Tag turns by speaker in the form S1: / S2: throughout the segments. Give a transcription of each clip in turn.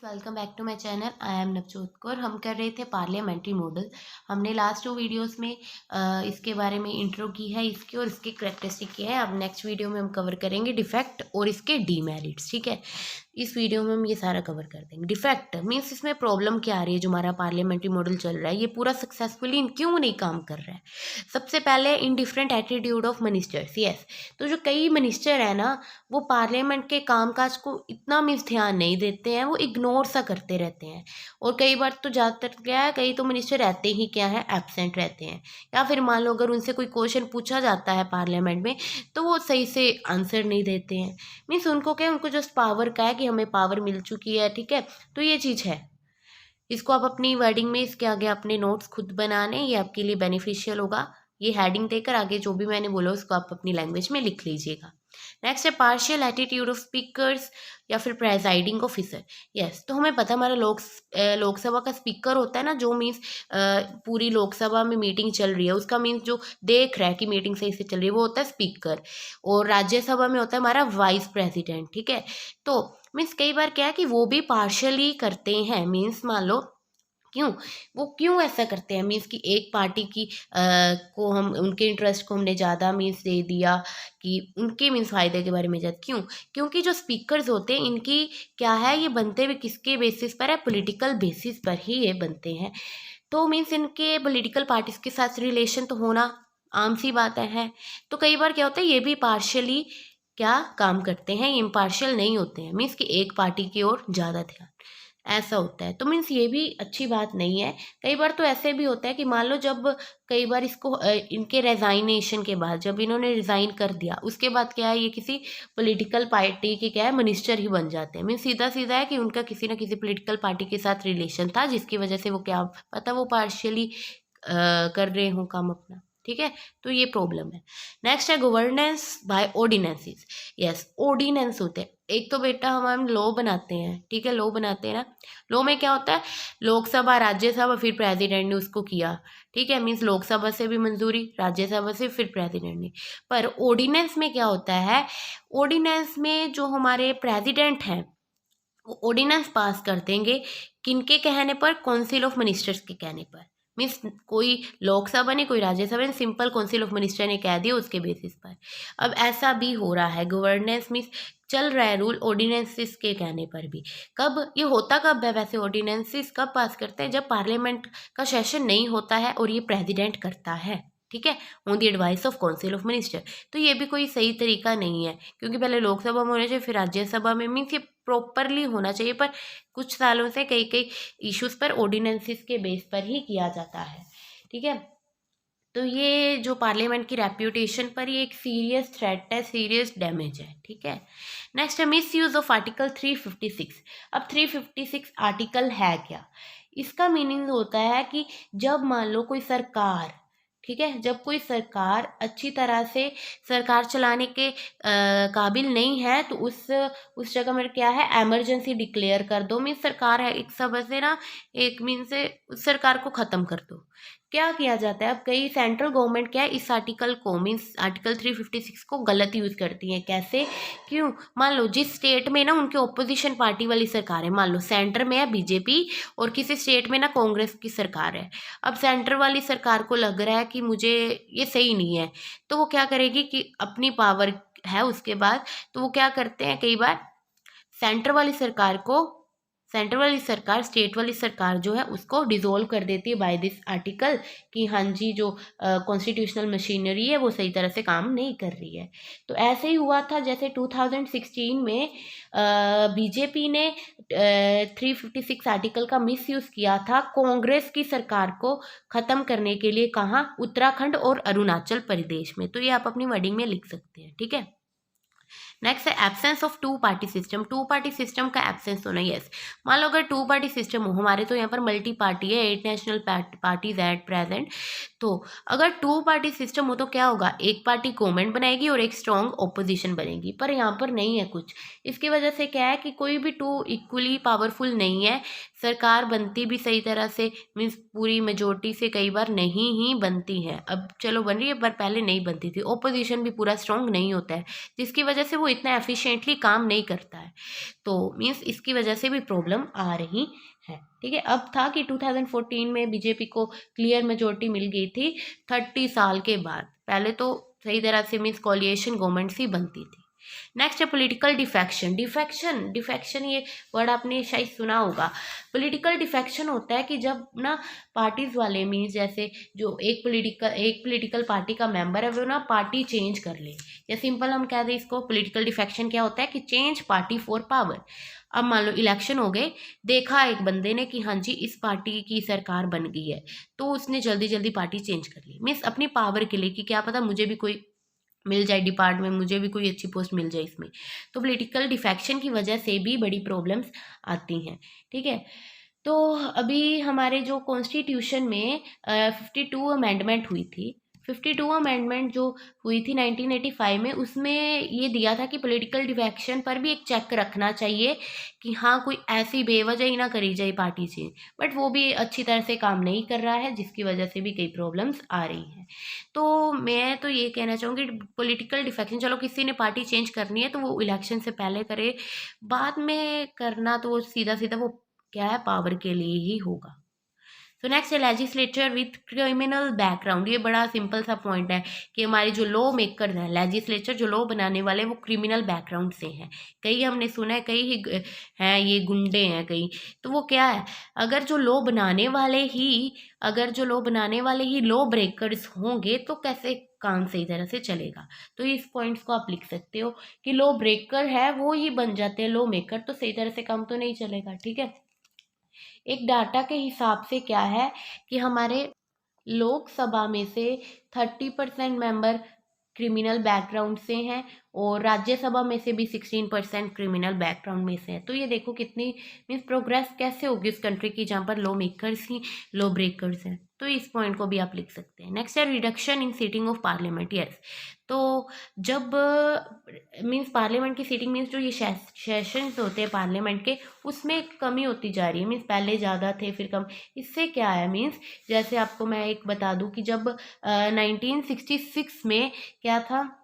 S1: Welcome back to my channel. I am Navjot Kaur. हम कर रहे थे पार्लियामेंट्री मॉडल। हमने लास्ट 2 वीडियोस में इसके बारे में इंट्रो की है, इसकी और इसकी करेक्टरिस्टिक की है। अब नेक्स्ट वीडियो में हम कवर करेंगे डिफेक्ट और इसके डीमेरिट्स। ठीक है, इस वीडियो में हम ये सारा कवर कर देंगे। डिफेक्ट मीन्स इसमें प्रॉब्लम क्या आ रही है, जो हमारा पार्लियामेंट्री मॉडल चल रहा है ये पूरा सक्सेसफुली क्यों नहीं काम कर रहा है। सबसे पहले indifferent attitude of ministers. Yes, तो जो कई मिनिस्टर है ना, वो पार्लियामेंट के कामकाज को इतना मीन्स ध्यान नहीं देते हैं, वो इग्नोर सा करते रहते हैं। और कई बार तो ज़्यादातर क्या है, कई तो मिनिस्टर रहते ही क्या है, एब्सेंट रहते हैं। या फिर मान लो अगर उनसे कोई क्वेश्चन पूछा जाता है पार्लियामेंट में, तो वो सही से आंसर नहीं देते हैं। मीन्स उनको क्या, उनको जस्ट पावर का है कि हमें पावर मिल चुकी है। ठीक है, तो ये चीज़ है। इसको आप अपनी वर्डिंग में इसके आगे अपने नोट्स खुद बनाने, ये आपके लिए बेनिफिशियल होगा। ये हेडिंग देकर आगे जो भी मैंने बोला उसको आप अपनी लैंग्वेज में लिख लीजिएगा। नेक्स्ट है पार्शियल एटीट्यूड ऑफ स्पीकर्स या फिर प्रेजाइडिंग ऑफिसर। यस, तो हमें पता है हमारा लोकसभा का स्पीकर होता है ना, जो मीन्स पूरी लोकसभा में मीटिंग चल रही है उसका मीन्स जो देख रहा है कि मीटिंग सही से चल रही है वो होता है स्पीकर। और राज्यसभा में होता है हमारा वाइस प्रेसिडेंट। ठीक है, तो मीन्स कई बार क्या है कि वो भी पार्शियली करते हैं। मीन्स मान लो वो क्यों ऐसा करते हैं, मीन्स कि एक पार्टी की को हम उनके इंटरेस्ट को हमने ज़्यादा मीन्स दे दिया कि उनके मीन्स फ़ायदे के बारे में ज़्यादा क्यों। क्योंकि जो स्पीकर्स होते हैं इनकी क्या है, ये बनते हुए किसके बेसिस पर है, पॉलिटिकल बेसिस पर ही ये बनते हैं। तो मीन्स इनके पॉलिटिकल पार्टीज के साथ रिलेशन तो होना आम सी बात है। तो कई बार क्या होता है, ये भी पार्शियली क्या काम करते हैं, ये इम्पार्शियल नहीं होते हैं। मीन्स कि एक पार्टी की ओर ज़्यादा ध्यान ऐसा होता है। तो मीन्स ये भी अच्छी बात नहीं है। कई बार तो ऐसे भी होता है कि मान लो जब कई बार इसको इनके रेजाइनेशन के बाद जब इन्होंने रिज़ाइन कर दिया, उसके बाद क्या है, ये किसी पॉलिटिकल पार्टी के क्या है, मिनिस्टर ही बन जाते हैं। मीन्स सीधा सीधा है कि उनका किसी ना किसी पॉलिटिकल पार्टी के साथ रिलेशन था, जिसकी वजह से वो क्या पता वो पार्शियली कर रहे हों काम अपना। ठीक है, तो ये प्रॉब्लम है। नेक्स्ट है governance by ordinances. Yes, ordinance होते हैं। एक तो बेटा हम लॉ बनाते हैं। ठीक है, लॉ बनाते हैं ना, लॉ में क्या होता है, लोकसभा राज्यसभा फिर प्रेसिडेंट ने उसको किया। ठीक है, मीन्स लोकसभा से भी मंजूरी, राज्यसभा से, फिर प्रेसिडेंट ने। पर ऑर्डिनेंस में क्या होता है, ऑर्डिनेंस में जो हमारे प्रेसिडेंट हैं वो ऑर्डिनेंस पास कर देंगे किनके कहने पर, काउंसिल ऑफ मिनिस्टर्स के कहने पर। मीन्स कोई लोकसभा ने कोई राज्यसभा ने, सिंपल काउंसिल ऑफ मिनिस्टर ने कह दिया उसके बेसिस पर। अब ऐसा भी हो रहा है, गवर्नेंस मीन्स चल रहा है रूल ऑर्डिनेंसेस के कहने पर भी। कब ये होता, कब है वैसे ऑर्डिनेंसेस कब पास करते हैं, जब पार्लियामेंट का सेशन नहीं होता है और ये प्रेसिडेंट करता है। ठीक है, on the advice of council of minister. तो ये भी कोई सही तरीका नहीं है, क्योंकि पहले लोकसभा में होना चाहिए फिर राज्यसभा में। मीन्स ये प्रॉपरली होना चाहिए, पर कुछ सालों से कई कई इश्यूज पर ऑर्डिनेंसेस के बेस पर ही किया जाता है। ठीक है, तो ये जो पार्लियामेंट की रेप्यूटेशन पर ये एक सीरियस थ्रेट है, सीरियस डैमेज है। ठीक है, नेक्स्ट है मिस यूज ऑफ आर्टिकल 356। अब 356 आर्टिकल है क्या, इसका मीनिंग होता है कि जब मान लो कोई सरकार, ठीक है, जब कोई सरकार अच्छी तरह से सरकार चलाने के काबिल नहीं है, तो उस जगह में क्या है, एमरजेंसी डिक्लेयर कर दो। मीन्स सरकार है एक सब से ना, एक मीन्स से उस सरकार को ख़त्म कर दो। क्या किया जाता है, अब कई सेंट्रल गवर्नमेंट क्या है, इस आर्टिकल को मीन्स आर्टिकल 356 को गलत यूज़ करती है। कैसे, क्यों, मान लो जिस स्टेट में ना उनके ओपोजिशन पार्टी वाली सरकार है, मान लो सेंटर में है बीजेपी और किसी स्टेट में ना कांग्रेस की सरकार है। अब सेंटर वाली सरकार को लग रहा है कि मुझे ये सही नहीं है, तो वो क्या करेगी कि अपनी पावर है उसके बाद, तो वो क्या करते हैं, कई बार सेंटर वाली सरकार को, सेंटर वाली सरकार स्टेट वाली सरकार जो है उसको डिसॉल्व कर देती है बाय दिस आर्टिकल, कि हाँ जी जो कॉन्स्टिट्यूशनल मशीनरी है वो सही तरह से काम नहीं कर रही है। तो ऐसे ही हुआ था, जैसे 2016 में बीजेपी ने 356 आर्टिकल का मिसयूज़ किया था कांग्रेस की सरकार को ख़त्म करने के लिए। कहाँ, उत्तराखंड और अरुणाचल प्रदेश में। तो ये आप अपनी वर्डिंग में लिख सकते हैं। ठीक है, नेक्स्ट है absence of two party system. Two party system का एब्सेंस होना। यस, मान लो अगर टू पार्टी सिस्टम हो, हमारे तो यहाँ पर मल्टी पार्टी है, 8 नेशनल पार्टीज एट प्रेजेंट। तो अगर टू पार्टी सिस्टम हो तो क्या होगा, एक पार्टी गवर्नमेंट बनाएगी और एक स्ट्रॉन्ग ओपोजिशन बनेगी। पर यहाँ पर नहीं है कुछ। इसकी वजह से क्या है कि कोई भी टू इक्वली पावरफुल नहीं है। सरकार बनती भी सही तरह से, मीन्स पूरी मेजोरिटी से कई बार नहीं ही बनती है। अब चलो बन रही है, पर पहले नहीं बनती थी। ओपोजिशन भी पूरा स्ट्रॉन्ग नहीं होता है, जिसकी वजह से वो वो इतना एफिशिएंटली काम नहीं करता है। तो मीन्स इसकी वजह से भी प्रॉब्लम आ रही है। ठीक है, अब था कि 2014 में बीजेपी को क्लियर मेजोरिटी मिल गई थी 30 साल के बाद। पहले तो सही तरह से मीन्स कोलिएशन गवर्नमेंट ही बनती थी। नेक्स्ट है पॉलिटिकल डिफेक्शन। डिफेक्शन ये वर्ड आपने शायद सुना होगा। पॉलिटिकल डिफेक्शन होता है कि जब ना पार्टीज वाले मीन्स जैसे जो एक पॉलिटिकल पार्टी का मेंबर है वो ना पार्टी चेंज कर ले, या सिंपल हम कह दें इसको, पॉलिटिकल डिफेक्शन क्या होता है कि चेंज पार्टी फॉर पावर। अब मान लो इलेक्शन हो गए, देखा एक बंदे ने कि हाँ जी इस पार्टी की सरकार बन गई है, तो उसने जल्दी जल्दी पार्टी चेंज कर ली मीन्स अपनी पावर के लिए कि क्या पता मुझे भी कोई मिल जाए डिपार्टमेंट, मुझे भी कोई अच्छी पोस्ट मिल जाए इसमें। तो पॉलिटिकल डिफेक्शन की वजह से भी बड़ी प्रॉब्लम्स आती हैं। ठीक है, तो अभी हमारे जो कॉन्स्टिट्यूशन में 52 अमेंडमेंट हुई थी। 52 अमेंडमेंट जो हुई थी 1985 में, उसमें ये दिया था कि पॉलिटिकल डिफेक्शन पर भी एक चेक रखना चाहिए कि हाँ कोई ऐसी बेवजह ही ना करी जाए पार्टी चेंज। बट वो भी अच्छी तरह से काम नहीं कर रहा है, जिसकी वजह से भी कई प्रॉब्लम्स आ रही हैं। तो मैं तो ये कहना चाहूँगी पॉलिटिकल डिफेक्शन, चलो किसी ने पार्टी चेंज करनी है तो वो इलेक्शन से पहले करे, बाद में करना तो सीधा सीधा वो क्या है पावर के लिए ही होगा। तो नेक्स्ट है लेजिस्लेचर विथ क्रिमिनल बैकग्राउंड। ये बड़ा सिंपल सा पॉइंट है कि हमारे जो लॉ मेकर हैं, लेजिस्लेचर जो लॉ बनाने वाले वो क्रिमिनल बैकग्राउंड से हैं। कई हमने सुना है कई ही हैं ये गुंडे हैं कई। तो वो क्या है, अगर जो लॉ बनाने वाले ही लॉ ब्रेकर्स होंगे तो कैसे काम सही तरह से चलेगा। तो इस पॉइंट्स को आप लिख सकते हो कि लॉ ब्रेकर है वो ही बन जाते हैं लॉ मेकर, तो सही तरह से काम तो नहीं चलेगा। ठीक है, एक डाटा के हिसाब से क्या है कि हमारे लोकसभा में से 30% मेंबर क्रिमिनल बैकग्राउंड से हैं और राज्यसभा में से भी 16% क्रिमिनल बैकग्राउंड में से है। तो ये देखो कितनी मीन्स प्रोग्रेस कैसे होगी उस कंट्री की जहाँ पर लॉ मेकर्स ही लॉ ब्रेकर्स हैं। तो इस पॉइंट को भी आप लिख सकते हैं। नेक्स्ट है reduction in sitting of parliament. Yes, तो जब मीन्स पार्लियामेंट की सीटिंग मीन्स जो ये सेशंस होते हैं पार्लियामेंट के, उसमें कमी होती जा रही है। मीन्स पहले ज़्यादा थे फिर कम। इससे क्या है मीन्स जैसे आपको मैं एक बता दूं कि जब 1966 में क्या था,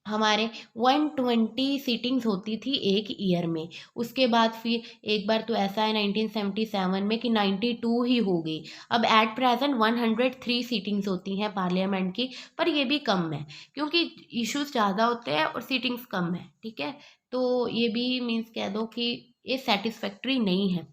S1: हमारे 120 सीटिंग्स होती थी एक ईयर में। उसके बाद फिर एक बार तो ऐसा है 1977 में कि 92 ही हो गई। अब एट प्रेजेंट 103 सीटिंग्स होती हैं पार्लियामेंट की, पर ये भी कम है क्योंकि इश्यूज ज़्यादा होते हैं और सीटिंग्स कम है। ठीक है, तो ये भी मीन्स कह दो कि ये सेटिस्फैक्ट्री नहीं है।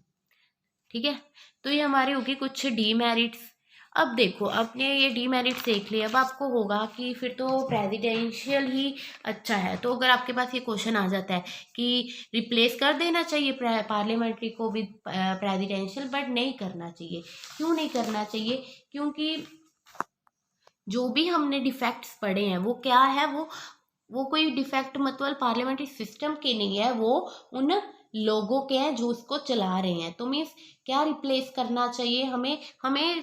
S1: ठीक है, तो ये हमारे होगी कुछ डीमेरिट्स। अब देखो आपने ये डीमेरिट्स देख लिए, अब आपको होगा कि फिर तो प्रेसिडेंशियल ही अच्छा है। तो अगर आपके पास ये क्वेश्चन आ जाता है कि रिप्लेस कर देना चाहिए पार्लियामेंट्री को विद प्रेसिडेंशियल, बट नहीं करना चाहिए। क्यों नहीं करना चाहिए, क्योंकि जो भी हमने डिफेक्ट्स पढ़े हैं वो क्या है, वो कोई डिफेक्ट मतलब पार्लियामेंट्री सिस्टम के नहीं है, वो उन लोगों के हैं जो उसको चला रहे हैं। तो मीन्स क्या रिप्लेस करना चाहिए, हमें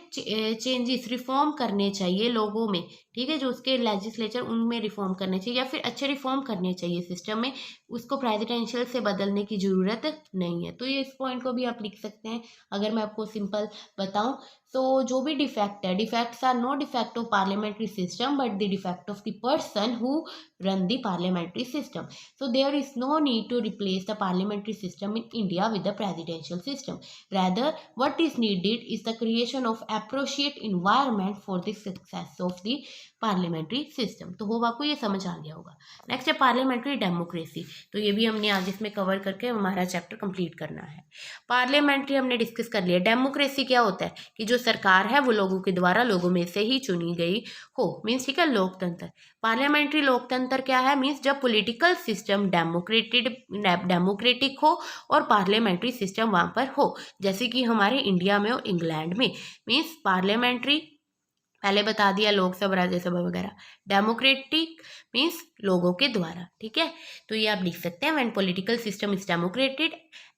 S1: चेंजेस रिफॉर्म करने चाहिए लोगों में। ठीक है, जो उसके लेजिस्लेचर उनमें रिफॉर्म करने चाहिए, या फिर अच्छे रिफॉर्म करने चाहिए सिस्टम में। उसको प्रेसिडेंशियल से बदलने की ज़रूरत नहीं है। तो ये इस पॉइंट को भी आप लिख सकते हैं। अगर मैं आपको सिंपल बताऊं तो जो भी डिफेक्ट है, defects are no defect of parliamentary system but the defect of the person who run the parliamentary system. So there is no need to replace the parliamentary system in India with the presidential system. Rather, what is needed is the creation of appropriate environment for the success of the parliamentary system. तो hope आपको ये समझ आ गया होगा। Next है parliamentary democracy. तो ये भी हमने आज इसमें कवर करके हमारा चैप्टर कंप्लीट करना है। पार्लियामेंट्री हमने डिस्कस कर लिया। डेमोक्रेसी क्या होता है कि जो सरकार है वो लोगों के द्वारा लोगों में से ही चुनी गई हो, मीन्स ठीक है लोकतंत्र। पार्लियामेंट्री लोकतंत्र क्या है, मीन्स जब पॉलिटिकल सिस्टम डेमोक्रेटिक हो और पार्लियामेंट्री सिस्टम वहाँ पर हो, जैसे कि हमारे इंडिया में और इंग्लैंड में। मीन्स पार्लियामेंट्री पहले बता दिया, लोकसभा राज्यसभा वगैरह। डेमोक्रेटिक मीन्स लोगों के द्वारा। ठीक है, तो ये आप लिख सकते हैं when political system is democratic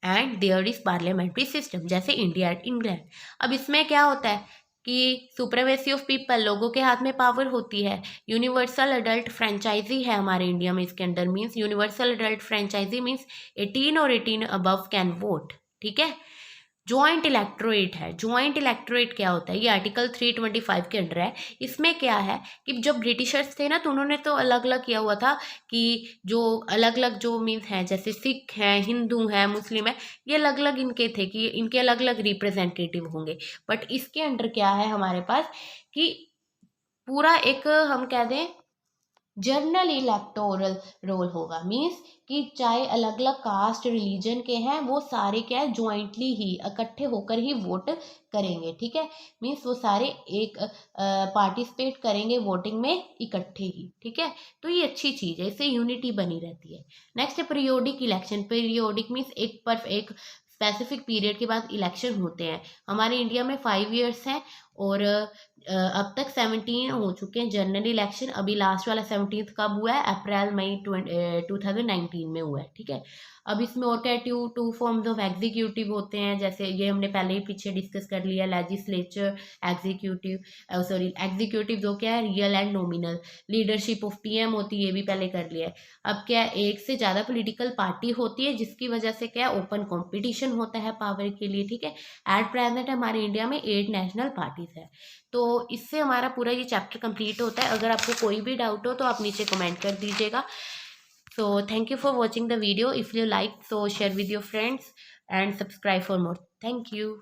S1: and there is parliamentary system, जैसे इंडिया इंग्लैंड। अब इसमें क्या होता है कि सुप्रीमेसी ऑफ पीपल, लोगों के हाथ में पावर होती है। यूनिवर्सल अडल्ट फ्रेंचाइजी है हमारे इंडिया में इसके अंदर। Means universal adult franchise means 18 और 18 अबव कैन वोट। ठीक है, जॉइंट इलेक्टोरेट है। जॉइंट इलेक्टोरेट क्या होता है, ये आर्टिकल 325 के अंडर है। इसमें क्या है कि जब ब्रिटिशर्स थे ना, तो उन्होंने तो अलग अलग किया हुआ था कि जो अलग अलग जो मीन्स हैं, जैसे सिख हैं, हिंदू हैं, मुस्लिम है, ये अलग अलग इनके थे कि इनके अलग अलग रिप्रेजेंटेटिव होंगे। बट इसके अंडर क्या है हमारे पास कि पूरा एक हम कह दें जर्नल इलेक्टोरल रोल होगा। मीन्स कि चाहे अलग अलग कास्ट रिलीजन के हैं, वो सारे क्या है ज्वाइंटली ही इकट्ठे होकर ही वोट करेंगे। ठीक है, मीन्स वो सारे एक पार्टिसिपेट करेंगे वोटिंग में इकट्ठे ही। ठीक है, तो ये अच्छी चीज़ है, इससे यूनिटी बनी रहती है। नेक्स्ट है पीरियोडिक इलेक्शन। पीरियोडिक मीन्स एक स्पेसिफिक पीरियड के बाद इलेक्शन होते हैं। हमारे इंडिया में 5 ईयर्स हैं और अब तक 17 हो चुके हैं जनरल इलेक्शन। अभी लास्ट वाला 17 कब हुआ है, अप्रैल मई 2019 में हुआ है। ठीक है, अब इसमें और क्या, टू फॉर्म्स ऑफ एग्जीक्यूटिव होते हैं, जैसे ये हमने पहले ही पीछे डिस्कस कर लिया, लेजिस्लेचर, एग्जीक्यूटिव, सॉरी एग्जीक्यूटिव जो क्या है real and nominal, leadership of PM होती है, ये भी पहले कर लिया है। अब क्या है, एक से ज़्यादा पॉलिटिकल पार्टी होती है, जिसकी वजह से क्या है ओपन कॉम्पिटिशन होता है पावर के लिए। ठीक है, एट प्रेजेंट हमारे इंडिया में 8 नेशनल पार्टीज है। तो इससे हमारा पूरा ये चैप्टर कंप्लीट होता है। अगर आपको कोई भी डाउट हो तो आप नीचे कमेंट कर दीजिएगा। So thank you for watching the video. If you like, so share with your friends and subscribe for more. Thank you.